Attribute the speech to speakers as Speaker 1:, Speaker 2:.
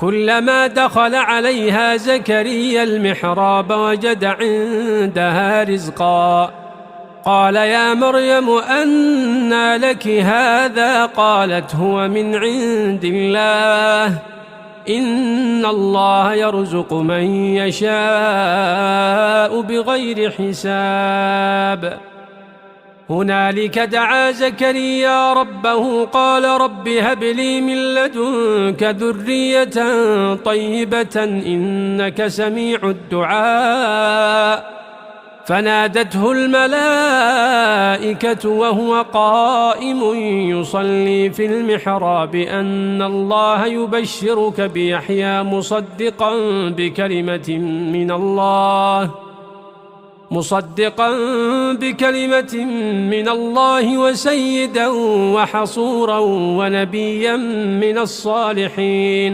Speaker 1: كلما دخل عليها زكريا المحراب وجد عندها رزقا قال يا مريم أنى لك هذا قالت هو من عند الله إن الله يرزق من يشاء بغير حساب هنالك دعا زكريا ربه قال رب هب لي من لدنك ذرية طيبة إنك سميع الدعاء فنادته الملائكة وهو قائم يصلي في المحراب أن الله يبشرك بيحيى مصدقا بكلمة من الله وسيدا وحصورا ونبيا من الصالحين